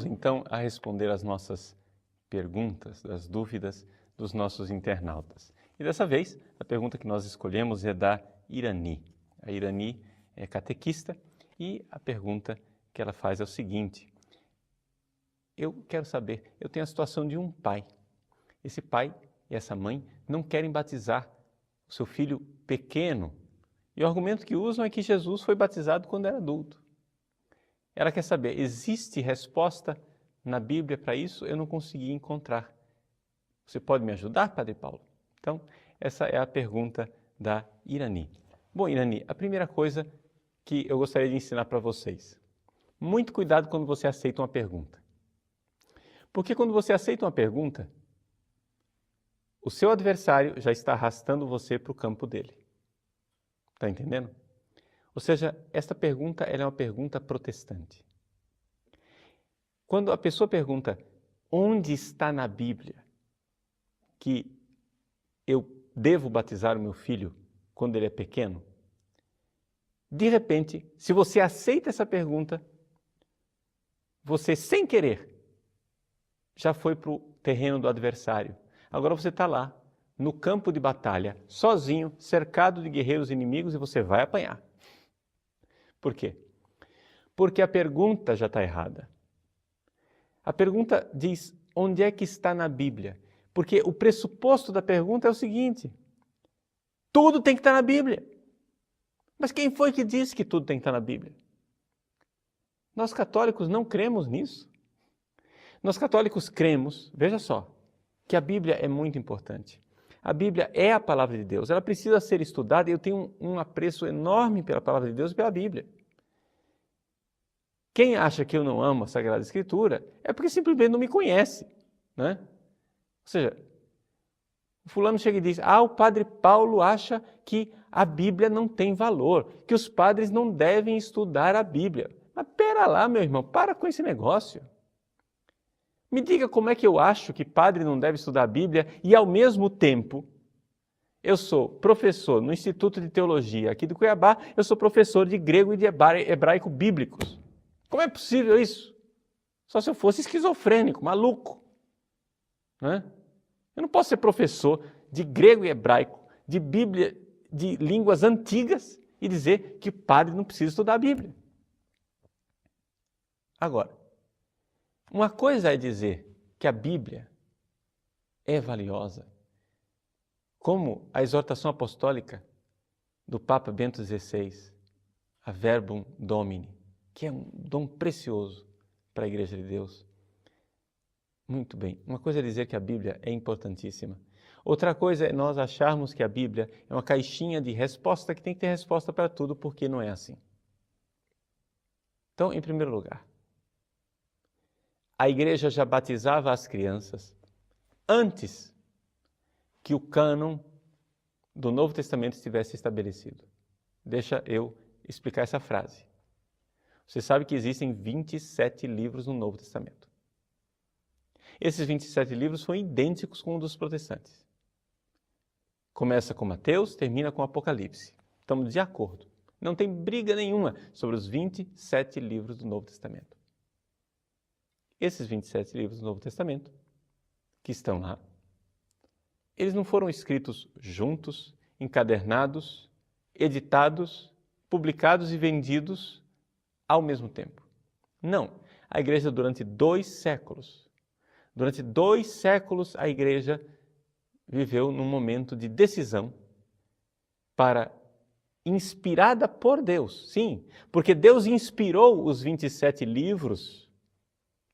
Vamos então a responder às nossas perguntas, as dúvidas dos nossos internautas. E dessa vez, a pergunta que nós escolhemos é da Irani. A Irani é catequista e a pergunta que ela faz é o seguinte: eu quero saber, eu tenho a situação de um pai. Esse pai e essa mãe não querem batizar o seu filho pequeno. E o argumento que usam é que Jesus foi batizado quando era adulto. Ela quer saber, existe resposta na Bíblia para isso? Eu não consegui encontrar. Você pode me ajudar, Padre Paulo? Então, essa é a pergunta da Irani. Bom, Irani, a primeira coisa que eu gostaria de ensinar para vocês. Muito cuidado quando você aceita uma pergunta. Porque quando você aceita uma pergunta, o seu adversário já está arrastando você para o campo dele. Está entendendo? Ou seja, esta pergunta ela é uma pergunta protestante. Quando a pessoa pergunta onde está na Bíblia que eu devo batizar o meu filho quando ele é pequeno, de repente, se você aceita essa pergunta, você sem querer já foi para o terreno do adversário. Agora você está lá, no campo de batalha, sozinho, cercado de guerreiros inimigos e você vai apanhar. Por quê? Porque a pergunta já está errada. A pergunta diz, onde é que está na Bíblia? Porque o pressuposto da pergunta é o seguinte, tudo tem que estar na Bíblia. Mas quem foi que disse que tudo tem que estar na Bíblia? Nós católicos não cremos nisso. Nós católicos cremos, veja só, que a Bíblia é muito importante. A Bíblia é a palavra de Deus, ela precisa ser estudada e eu tenho um apreço enorme pela palavra de Deus e pela Bíblia. Quem acha que eu não amo a Sagrada Escritura é porque simplesmente não me conhece, né? Ou seja, o fulano chega e diz, o Padre Paulo acha que a Bíblia não tem valor, que os padres não devem estudar a Bíblia. Mas pera lá, meu irmão, para com esse negócio. Me diga como é que eu acho que padre não deve estudar a Bíblia e, ao mesmo tempo, eu sou professor no Instituto de Teologia aqui do Cuiabá, eu sou professor de grego e de hebraico bíblicos. Como é possível isso? Só se eu fosse esquizofrênico, maluco. Né? Eu não posso ser professor de grego e hebraico, de Bíblia, de línguas antigas e dizer que padre não precisa estudar a Bíblia. Agora, uma coisa é dizer que a Bíblia é valiosa, como a exortação apostólica do Papa Bento XVI, a Verbum Domini, que é um dom precioso para a Igreja de Deus. Muito bem, uma coisa é dizer que a Bíblia é importantíssima. Outra coisa é nós acharmos que a Bíblia é uma caixinha de resposta que tem que ter resposta para tudo, porque não é assim. Então, em primeiro lugar, a Igreja já batizava as crianças antes que o cânon do Novo Testamento estivesse estabelecido. Deixa eu explicar essa frase. Você sabe que existem 27 livros no Novo Testamento. Esses 27 livros são idênticos com um dos protestantes. Começa com Mateus, termina com Apocalipse. Estamos de acordo. Não tem briga nenhuma sobre os 27 livros do Novo Testamento. Esses 27 livros do Novo Testamento, que estão lá, eles não foram escritos juntos, encadernados, editados, publicados e vendidos ao mesmo tempo. Não. A Igreja, durante 2 séculos, a Igreja viveu num momento de decisão para, inspirada por Deus, sim, porque Deus inspirou os 27 livros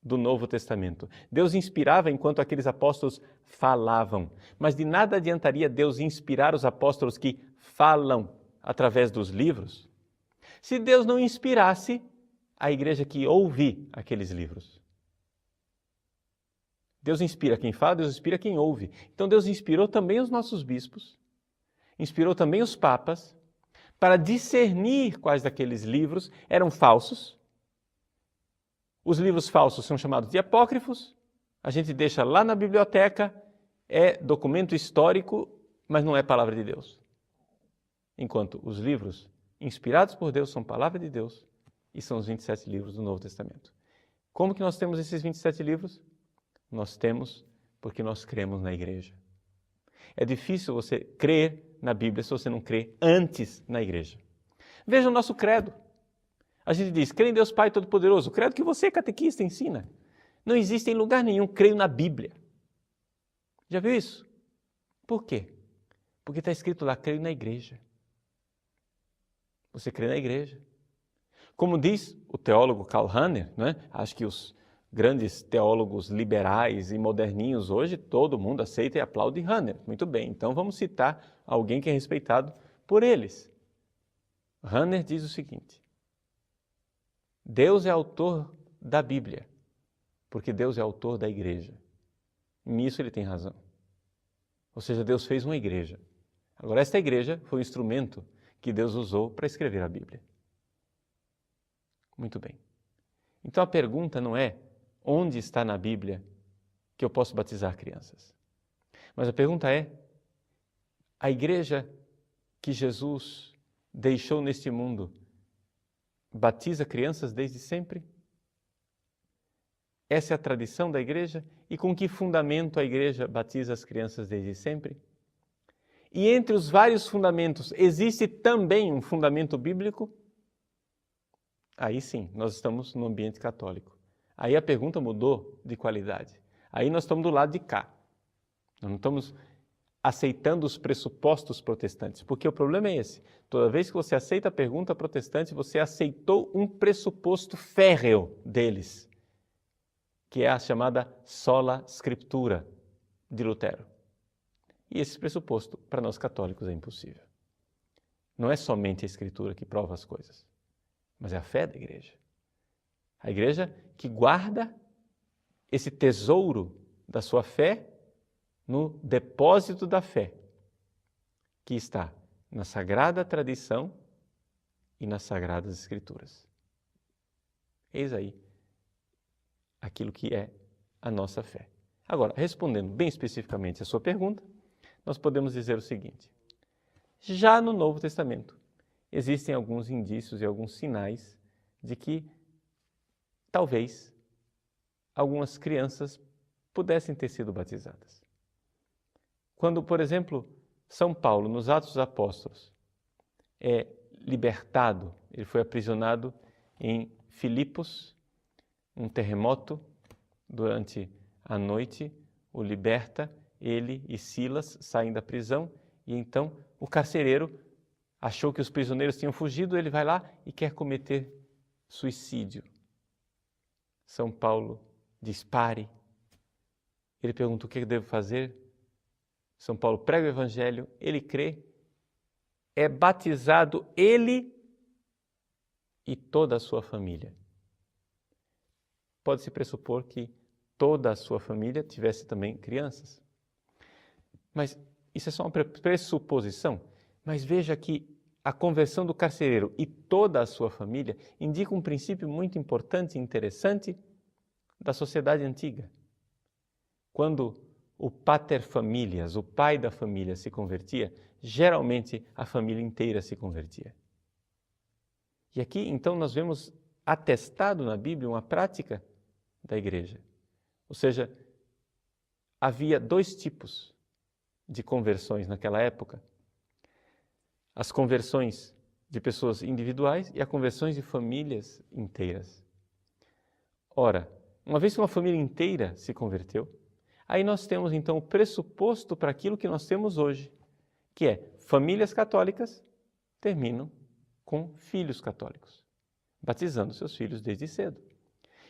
do Novo Testamento. Deus inspirava enquanto aqueles apóstolos falavam, mas de nada adiantaria Deus inspirar os apóstolos que falam através dos livros, se Deus não inspirasse a igreja que ouve aqueles livros. Deus inspira quem fala, Deus inspira quem ouve. Então Deus inspirou também os nossos bispos, inspirou também os papas, para discernir quais daqueles livros eram falsos. Os livros falsos são chamados de apócrifos, a gente deixa lá na biblioteca, é documento histórico, mas não é palavra de Deus. Enquanto os livros inspirados por Deus são palavra de Deus e são os 27 livros do Novo Testamento. Como que nós temos esses 27 livros? Nós temos porque nós cremos na igreja. É difícil você crer na Bíblia se você não crê antes na igreja. Veja o nosso credo. A gente diz, crê em Deus Pai Todo-Poderoso. O credo que você, catequista, ensina. Não existe em lugar nenhum, creio na Bíblia. Já viu isso? Por quê? Porque está escrito lá, creio na igreja. Você crê na igreja. Como diz o teólogo Karl Rahner, né? Acho que os grandes teólogos liberais e moderninhos hoje, todo mundo aceita e aplaude Rahner. Muito bem, então vamos citar alguém que é respeitado por eles. Rahner diz o seguinte, Deus é autor da Bíblia, porque Deus é autor da igreja. Nisso ele tem razão. Ou seja, Deus fez uma igreja. Agora, esta igreja foi o instrumento que Deus usou para escrever a Bíblia. Muito bem. Então a pergunta não é onde está na Bíblia que eu posso batizar crianças. Mas a pergunta é, a igreja que Jesus deixou neste mundo batiza crianças desde sempre? Essa é a tradição da igreja? E com que fundamento a igreja batiza as crianças desde sempre? E entre os vários fundamentos, existe também um fundamento bíblico? Aí sim, nós estamos no ambiente católico. Aí a pergunta mudou de qualidade. Aí nós estamos do lado de cá. Nós não estamos aceitando os pressupostos protestantes, porque o problema é esse. Toda vez que você aceita a pergunta protestante, você aceitou um pressuposto férreo deles, que é a chamada sola scriptura de Lutero. E esse pressuposto, para nós católicos, é impossível. Não é somente a Escritura que prova as coisas, mas é a fé da igreja. A igreja que guarda esse tesouro da sua fé no depósito da fé, que está na sagrada tradição e nas sagradas Escrituras. Eis aí aquilo que é a nossa fé. Agora, respondendo bem especificamente a sua pergunta, nós podemos dizer o seguinte, já no Novo Testamento existem alguns indícios e alguns sinais de que talvez algumas crianças pudessem ter sido batizadas. Quando, por exemplo, São Paulo, nos Atos dos Apóstolos, é libertado, ele foi aprisionado em Filipos, um terremoto durante a noite o liberta, ele e Silas saem da prisão e então o carcereiro achou que os prisioneiros tinham fugido, ele vai lá e quer cometer suicídio. São Paulo diz, pare. Ele pergunta o que eu devo fazer. São Paulo prega o evangelho, ele crê, é batizado ele e toda a sua família. Pode-se pressupor que toda a sua família tivesse também crianças. Mas isso é só uma pressuposição. Mas veja que a conversão do carcereiro e toda a sua família indica um princípio muito importante e interessante da sociedade antiga. Quando o pater familias, o pai da família, se convertia, geralmente a família inteira se convertia. E aqui, então, nós vemos atestado na Bíblia uma prática da igreja. Ou seja, havia dois tipos de conversões naquela época. As conversões de pessoas individuais e as conversões de famílias inteiras. Ora, uma vez que uma família inteira se converteu, aí nós temos então o pressuposto para aquilo que nós temos hoje, que é famílias católicas terminam com filhos católicos, batizando seus filhos desde cedo.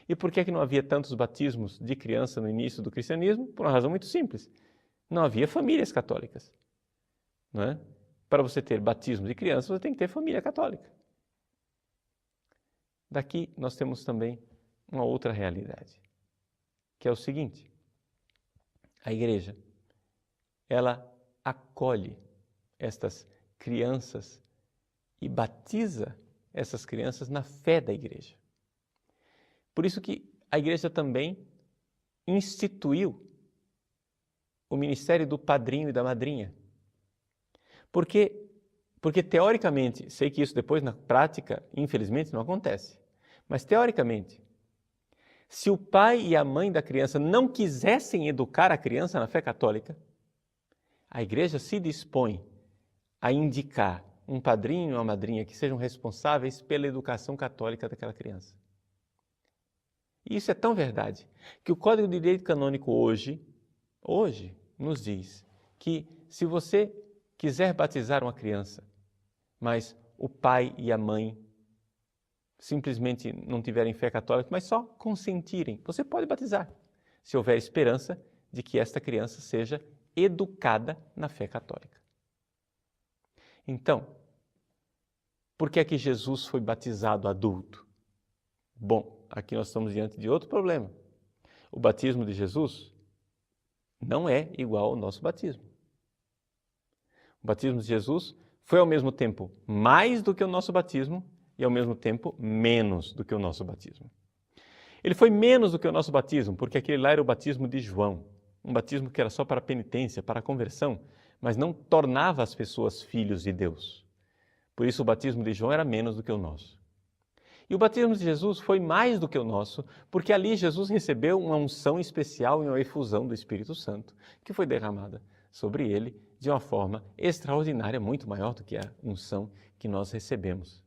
E por que não havia tantos batismos de criança no início do cristianismo? Por uma razão muito simples. Não havia famílias católicas. Não é? Para você ter batismo de criança, você tem que ter família católica. Daqui nós temos também uma outra realidade, que é o seguinte. A igreja, ela acolhe estas crianças e batiza essas crianças na fé da igreja. Por isso que a igreja também instituiu o ministério do padrinho e da madrinha. Porque teoricamente, sei que isso depois na prática, infelizmente, não acontece, mas teoricamente, Se o pai e a mãe da criança não quisessem educar a criança na fé católica, a igreja se dispõe a indicar um padrinho ou uma madrinha que sejam responsáveis pela educação católica daquela criança. E isso é tão verdade que o Código de Direito Canônico hoje nos diz que se você quiser batizar uma criança, mas o pai e a mãe simplesmente não tiverem fé católica, mas só consentirem, você pode batizar, se houver esperança de que esta criança seja educada na fé católica. Então, por que é que Jesus foi batizado adulto? Bom, aqui nós estamos diante de outro problema. O batismo de Jesus não é igual ao nosso batismo. O batismo de Jesus foi ao mesmo tempo mais do que o nosso batismo e ao mesmo tempo menos do que o nosso batismo. Ele foi menos do que o nosso batismo, porque aquele lá era o batismo de João, um batismo que era só para penitência, para conversão, mas não tornava as pessoas filhos de Deus. Por isso o batismo de João era menos do que o nosso. E o batismo de Jesus foi mais do que o nosso, porque ali Jesus recebeu uma unção especial e uma efusão do Espírito Santo, que foi derramada sobre ele de uma forma extraordinária, muito maior do que a unção que nós recebemos.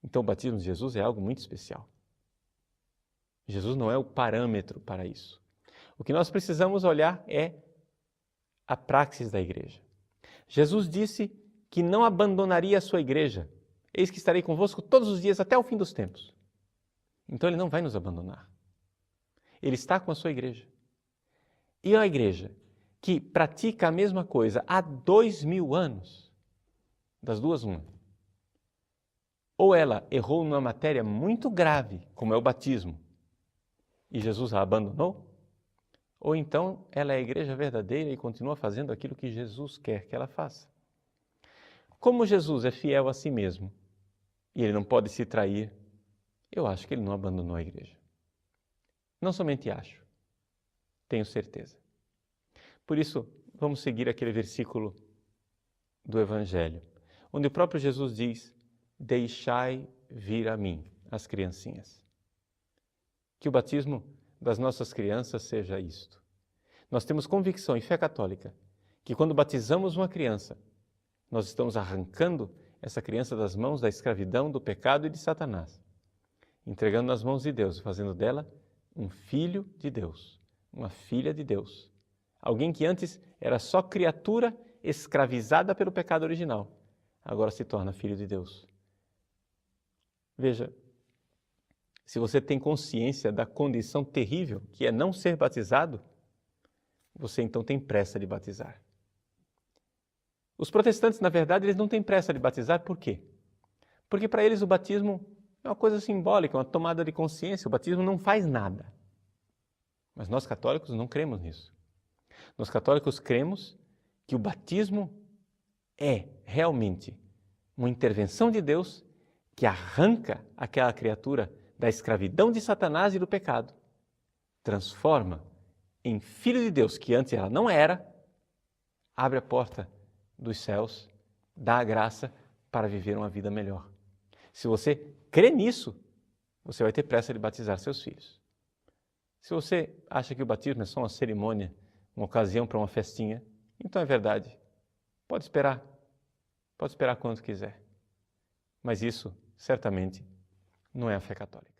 Então o batismo de Jesus é algo muito especial. Jesus não é o parâmetro para isso. O que nós precisamos olhar é a praxis da igreja. Jesus disse que não abandonaria a sua igreja. Eis que estarei convosco todos os dias até o fim dos tempos. Então ele não vai nos abandonar. Ele está com a sua igreja. E a igreja que pratica a mesma coisa há 2000 anos, das duas uma. Ou ela errou numa matéria muito grave, como é o batismo, e Jesus a abandonou, ou então ela é a igreja verdadeira e continua fazendo aquilo que Jesus quer que ela faça. Como Jesus é fiel a si mesmo e ele não pode se trair, eu acho que ele não abandonou a igreja. Não somente acho, tenho certeza. Por isso, vamos seguir aquele versículo do Evangelho, onde o próprio Jesus diz: deixai vir a mim as criancinhas. Que o batismo das nossas crianças seja isto. Nós temos convicção e fé católica que quando batizamos uma criança, nós estamos arrancando essa criança das mãos da escravidão, do pecado e de Satanás, entregando nas mãos de Deus, fazendo dela um filho de Deus, uma filha de Deus. Alguém que antes era só criatura escravizada pelo pecado original, agora se torna filho de Deus. Veja, se você tem consciência da condição terrível que é não ser batizado, você então tem pressa de batizar. Os protestantes, na verdade, eles não têm pressa de batizar, por quê? Porque para eles o batismo é uma coisa simbólica, uma tomada de consciência, o batismo não faz nada. Mas nós católicos não cremos nisso. Nós católicos cremos que o batismo é realmente uma intervenção de Deus que arranca aquela criatura da escravidão de Satanás e do pecado, transforma em filho de Deus, que antes ela não era, abre a porta dos céus, dá a graça para viver uma vida melhor. Se você crê nisso, você vai ter pressa de batizar seus filhos. Se você acha que o batismo é só uma cerimônia, uma ocasião para uma festinha, então é verdade. Pode esperar quanto quiser. Mas isso, certamente, não é a fé católica.